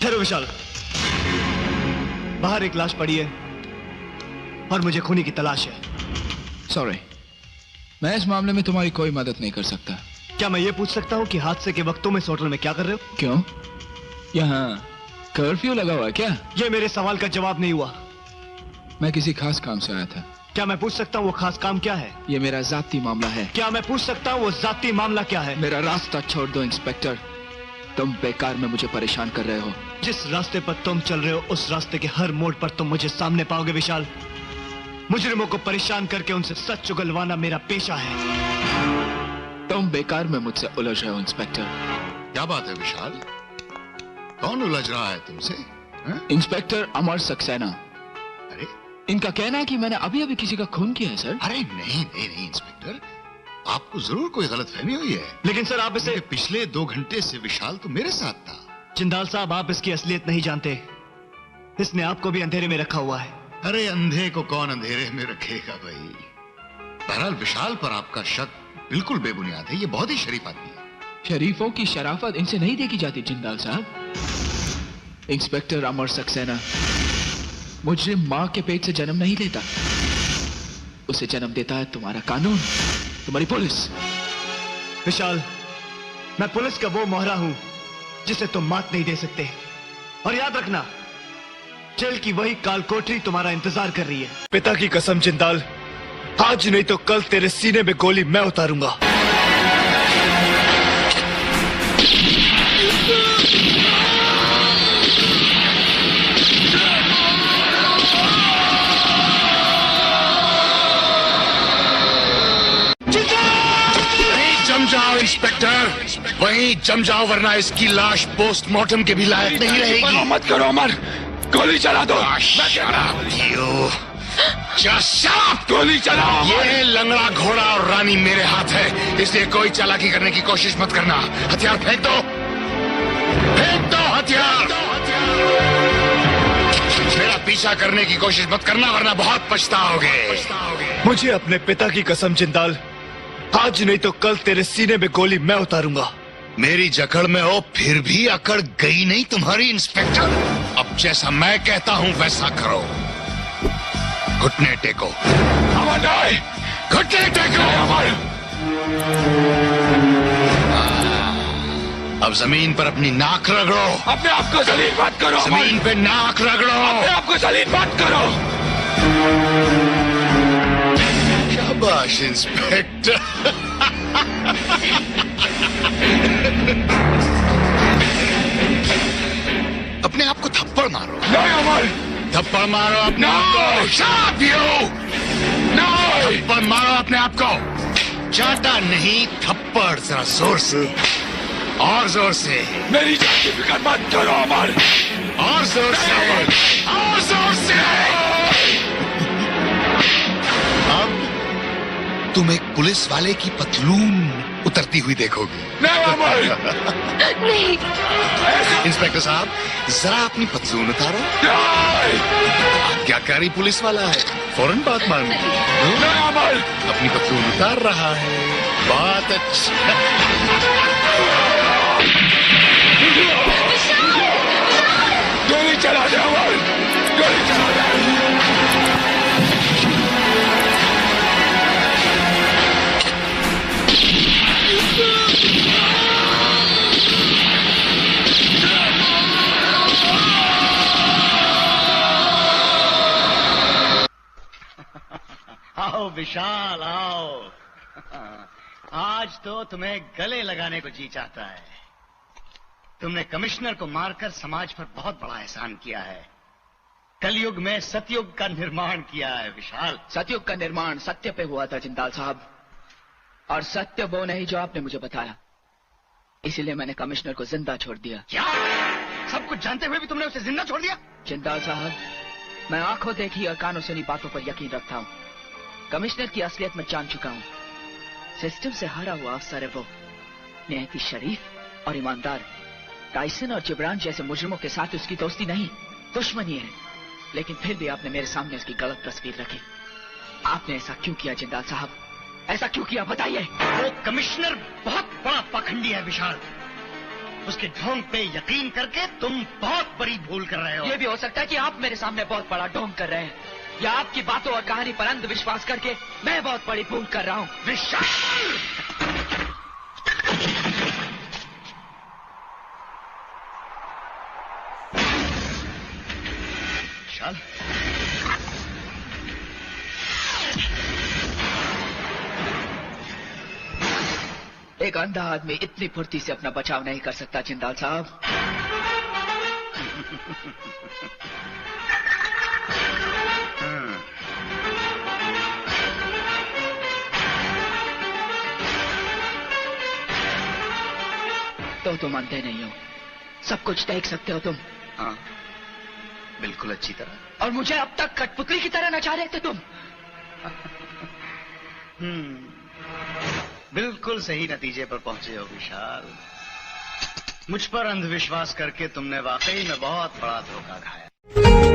ठहरो विशाल, बाहर एक लाश पड़ी है और मुझे खूनी की तलाश है। सॉरी, मैं इस मामले में तुम्हारी कोई मदद नहीं कर सकता। क्या मैं ये पूछ सकता हूँ कि हादसे के वक्त तुम इस होटल में क्या कर रहे हो? क्यों, यहाँ कर्फ्यू लगा हुआ है क्या? ये मेरे सवाल का जवाब नहीं हुआ। मैं किसी खास काम से आया था। क्या मैं पूछ सकता हूँ वो खास काम क्या है? ये मेरा जाती मामला है। क्या मैं पूछ सकता हूँ वो जाती मामला क्या है? मेरा रास्ता छोड़ दो इंस्पेक्टर, तुम बेकार में मुझे परेशान कर रहे हो। जिस रास्ते पर तुम चल रहे हो उस रास्ते के हर मोड़ पर तुम मुझे सामने पाओगे विशाल। मुजरिमों को परेशान करके उनसे सच उगलवाना मेरा पेशा है। तुम बेकार में मुझसे उलझ रहे हो इंस्पेक्टर। क्या बात है विशाल, कौन उलझ रहा है तुमसे? इंस्पेक्टर अमर सक्सेना। अरे इनका कहना है कि मैंने अभी अभी किसी का खून किया है सर। अरे नहीं नहीं नहीं इंस्पेक्टर, आपको जरूर कोई गलतफहमी हुई है। लेकिन सर आप इसे पिछले 2 घंटे से विशाल तो मेरे साथ था। जिंदाल साहब, आप इसकी असलियत नहीं जानते। इसने आपको भी अंधेरे में रखा हुआ है। अरे अंधे को कौन अंधेरे में रखेगा भाई। बहरहाल विशाल पर आपका शक बिल्कुल बेबुनियाद है, ये बहुत ही शरीफ आदमी है। शरीफों की शराफत इनसे नहीं देखी जाती जिंदाल साहब। इंस्पेक्टर अमर सक्सेना, मुजरिम मां के पेट से जन्म नहीं लेता, उसे जन्म देता है तुम्हारा कानून, तुम्हारी पुलिस। विशाल, मैं पुलिस का वो मोहरा हूं जिसे तुम मात नहीं दे सकते। और याद रखना, जेल की वही काल कोठरी तुम्हारा इंतजार कर रही है। पिता की कसम जिंदाल, आज नहीं तो कल तेरे सीने में गोली मैं उतारूंगा। जम जाओ इंस्पेक्टर, वहीं जम जाओ वरना इसकी लाश पोस्टमार्टम के भी लायक नहीं रहेगी। मत करो अमर, गोली चला दो। गोली चलाओ। ये लंगड़ा घोड़ा और रानी मेरे हाथ है, इसलिए कोई चालाकी करने की कोशिश मत करना। हथियार फेंक दो, फेंक दो हथियार। मेरा पीछा करने की कोशिश मत करना वरना बहुत पछताओगे। मुझे अपने पिता की कसम जिंदाल, आज नहीं तो कल तेरे सीने में गोली मैं उतारूंगा। मेरी जकड़ में हो फिर भी अकड़ गई नहीं तुम्हारी इंस्पेक्टर। अब जैसा मैं कहता हूं वैसा करो। घुटने टेको। घुटने टेको। अब जमीन पर अपनी नाक रगड़ो। अपने आप को जलील मत करो। जमीन पे नाक रगड़ो। अपने आप को जलील मत करो। शाबाश इंस्पेक्टर। अपने आप को थप्पड़ मारो। थप्पड़ मारो अपने आप को। थप्पड़ मारो अपने आप को। चाटा नहीं, थप्पड़ जरा जोर से, और जोर से। मेरी जान की फिक्र मत करो अमर। और जोर से, और जोर से। अब तुम एक पुलिस वाले की पतलून उतरती हुई देखोगे। नहीं अमर, नहीं। इंस्पेक्टर साहब, जरा अपनी पतलून उतारो। आज्ञाकारी पुलिस वाला है, फौरन बात मान ली। अमर, अपनी पतलून उतार रहा है, बहुत अच्छा। गोली चला दे अमर, गोली चला दे। आओ विशाल आओ। आज तो तुम्हें गले लगाने को जी चाहता है। तुमने कमिश्नर को मारकर समाज पर बहुत बड़ा एहसान किया है। कलयुग में सतयुग का निर्माण किया है विशाल। सतयुग का निर्माण सत्य पे हुआ था जिंदाल साहब, और सत्य वो नहीं जो आपने मुझे बताया। इसीलिए मैंने कमिश्नर को जिंदा छोड़ दिया। क्या? सब कुछ जानते हुए भी तुमने उसे जिंदा छोड़ दिया? जिंदाल साहब, मैं आंखों देखी और कानों सुनी बातों पर यकीन रखता हूँ। कमिश्नर की असलियत में जान चुका हूँ। सिस्टम से हारा हुआ अफसर है वो, निहायती शरीफ और ईमानदार। टाइसन और जिब्रान जैसे मुजरिमों के साथ उसकी दोस्ती नहीं, दुश्मनी है। लेकिन फिर भी आपने मेरे सामने उसकी गलत तस्वीर रखी। आपने ऐसा क्यों किया जिंदाल साहब? ऐसा क्यों किया बताइए। वो कमिश्नर बहुत बड़ा पाखंडी है विशाल। उसके ढोंग पे यकीन करके तुम बहुत बड़ी भूल कर रहे हो। ये भी हो सकता है कि आप मेरे सामने बहुत बड़ा ढोंग कर रहे हैं, या आपकी बातों और कहानी पर अंधविश्वास करके मैं बहुत बड़ी भूल कर रहा हूँ। विशाल! विशाल, एक अंधा आदमी इतनी फुर्ती से अपना बचाव नहीं कर सकता जिंदाल साहब। तो तुम अंधे नहीं हो, सब कुछ देख सकते हो तुम। हाँ, बिल्कुल अच्छी तरह। और मुझे अब तक कठपुतली की तरह नचा रहे थे तुम। बिल्कुल सही नतीजे पर पहुंचे हो विशाल। मुझ पर अंधविश्वास करके तुमने वाकई में बहुत बड़ा धोखा खाया।